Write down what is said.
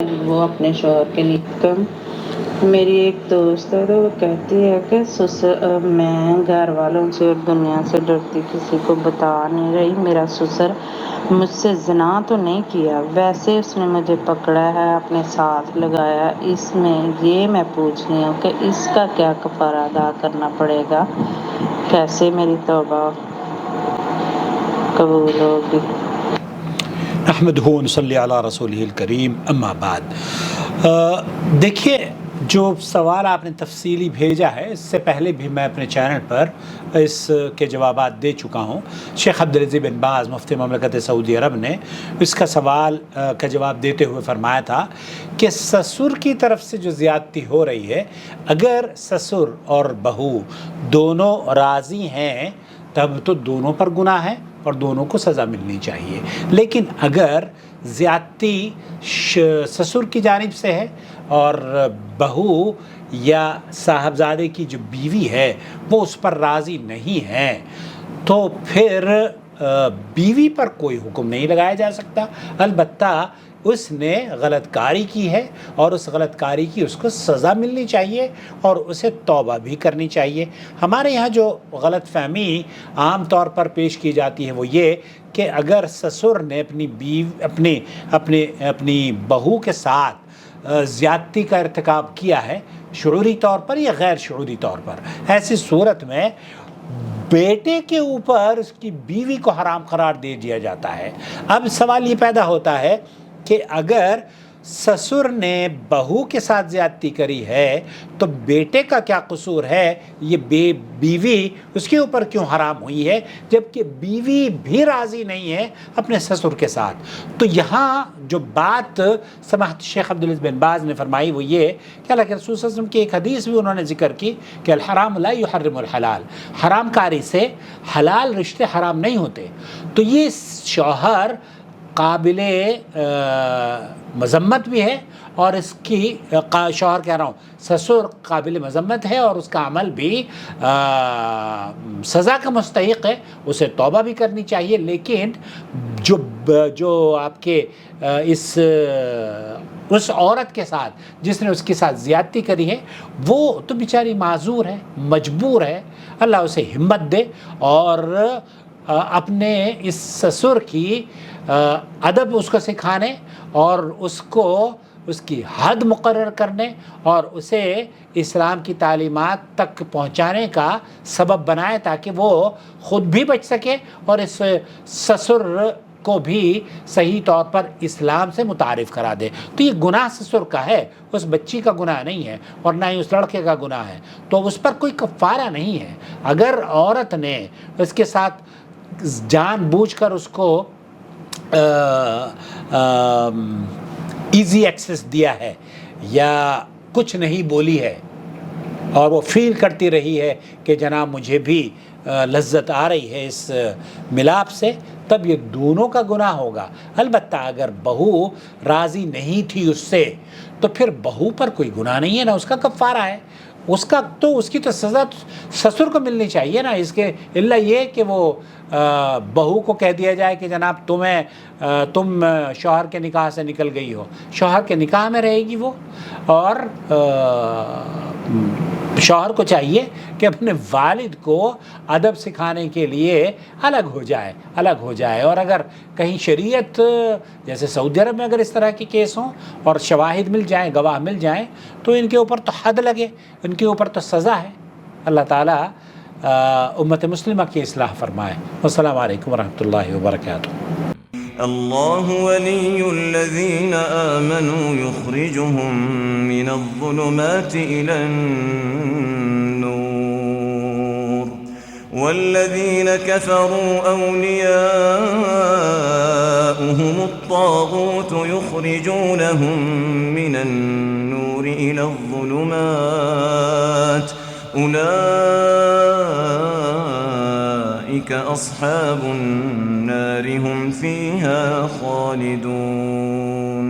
وہ اپنے شوہر کے لیے میری ایک دوست ہے تو وہ کہتی ہے کہ میں گھر والوں سے اور دنیا سے ڈرتی کسی کو بتا نہیں رہی، میرا سسر مجھ سے زنا تو نہیں کیا، ویسے اس نے مجھے پکڑا ہے، اپنے ساتھ لگایا، اس میں یہ میں پوچھ رہی ہوں کہ اس کا کیا کفارہ ادا کرنا پڑے گا، کیسے میری توبہ قبول ہوگی؟ احمدہ ونصلی علی رسولہ الکریم، اما بعد۔ دیکھیے، جو سوال آپ نے تفصیلی بھیجا ہے اس سے پہلے بھی میں اپنے چینل پر اس کے جوابات دے چکا ہوں۔ شیخ عبدالعزیز بن باز مفتی مملکت سعودی عرب نے اس کا سوال کا جواب دیتے ہوئے فرمایا تھا کہ سسر کی طرف سے جو زیادتی ہو رہی ہے، اگر سسر اور بہو دونوں راضی ہیں تب تو دونوں پر گناہ ہے اور دونوں کو سزا ملنی چاہیے، لیکن اگر زیادتی سسر کی جانب سے ہے اور بہو یا صاحبزادے کی جو بیوی ہے وہ اس پر راضی نہیں ہے تو پھر بیوی پر کوئی حکم نہیں لگایا جا سکتا، البتہ اس نے غلط کاری کی ہے اور اس غلط کاری کی اس کو سزا ملنی چاہیے اور اسے توبہ بھی کرنی چاہیے۔ ہمارے یہاں جو غلط فہمی عام طور پر پیش کی جاتی ہے وہ یہ کہ اگر سسر نے اپنی بہو کے ساتھ زیادتی کا ارتکاب کیا ہے شعوری طور پر یا غیر شعوری طور پر، ایسی صورت میں بیٹے کے اوپر اس کی بیوی کو حرام قرار دے دیا جاتا ہے۔ اب سوال یہ پیدا ہوتا ہے کہ اگر سسر نے بہو کے ساتھ زیادتی کری ہے تو بیٹے کا کیا قصور ہے، یہ بیوی اس کے اوپر کیوں حرام ہوئی ہے جبکہ بیوی بھی راضی نہیں ہے اپنے سسر کے ساتھ؟ تو یہاں جو بات سماحت شیخ عبدالعزیز بن باز نے فرمائی وہ یہ کہ اللہ کے رسول صلی اللہ علیہ وسلم کی ایک حدیث بھی انہوں نے ذکر کی کہ الحرام لا یحرم الحلال، حرام کاری سے حلال رشتے حرام نہیں ہوتے۔ تو یہ شوہر قابل مذمت بھی ہے اور اس کی شوہر کہہ رہا ہوں سسر قابل مذمت ہے اور اس کا عمل بھی سزا کا مستحق ہے، اسے توبہ بھی کرنی چاہیے، لیکن جو آپ کے اس عورت کے ساتھ جس نے اس کے ساتھ زیادتی کری ہے وہ تو بیچاری معذور ہے، مجبور ہے، اللہ اسے ہمت دے اور اپنے اس سسر کی ادب اس کو سکھانے اور اس کو اس کی حد مقرر کرنے اور اسے اسلام کی تعلیمات تک پہنچانے کا سبب بنائے تاکہ وہ خود بھی بچ سکے اور اس سسر کو بھی صحیح طور پر اسلام سے متعارف کرا دے۔ تو یہ گناہ سسر کا ہے، اس بچی کا گناہ نہیں ہے اور نہ ہی اس لڑکے کا گناہ ہے، تو اس پر کوئی کفارہ نہیں ہے۔ اگر عورت نے اس کے ساتھ جان بوجھ کر اس کو ایزی ایکسس دیا ہے یا کچھ نہیں بولی ہے اور وہ فیل کرتی رہی ہے کہ جناب مجھے بھی لذت آ رہی ہے اس ملاپ سے، تب یہ دونوں کا گناہ ہوگا۔ البتہ اگر بہو راضی نہیں تھی اس سے تو پھر بہو پر کوئی گناہ نہیں ہے، نہ اس کا کفارہ ہے، اس کی تو سزا سسر کو ملنی چاہیے نا، اس کے الا یہ کہ وہ بہو کو کہہ دیا جائے کہ جناب تم شوہر کے نکاح سے نکل گئی ہو، شوہر کے نکاح میں رہے گی وہ، اور شوہر کو چاہیے کہ اپنے والد کو ادب سکھانے کے لیے الگ ہو جائے اور اگر کہیں شریعت جیسے سعودی عرب میں اگر اس طرح کے کیس ہوں اور شواہد مل جائیں، گواہ مل جائیں تو ان کے اوپر تو حد لگے، ان کے اوپر تو سزا ہے۔ اللہ تعالیٰ امت مسلمہ کی اصلاح فرمائے۔ السلام علیکم ورحمۃ اللہ وبرکاتہ۔ اللہ ولی الذین آمنوا یخرجهم من الظلمات إلى النور والذین كفروا أولیاؤهم الطاغوت یخرجونهم من النور إلى الظلمات أولئك أصحاب النار هم فيها خالدون۔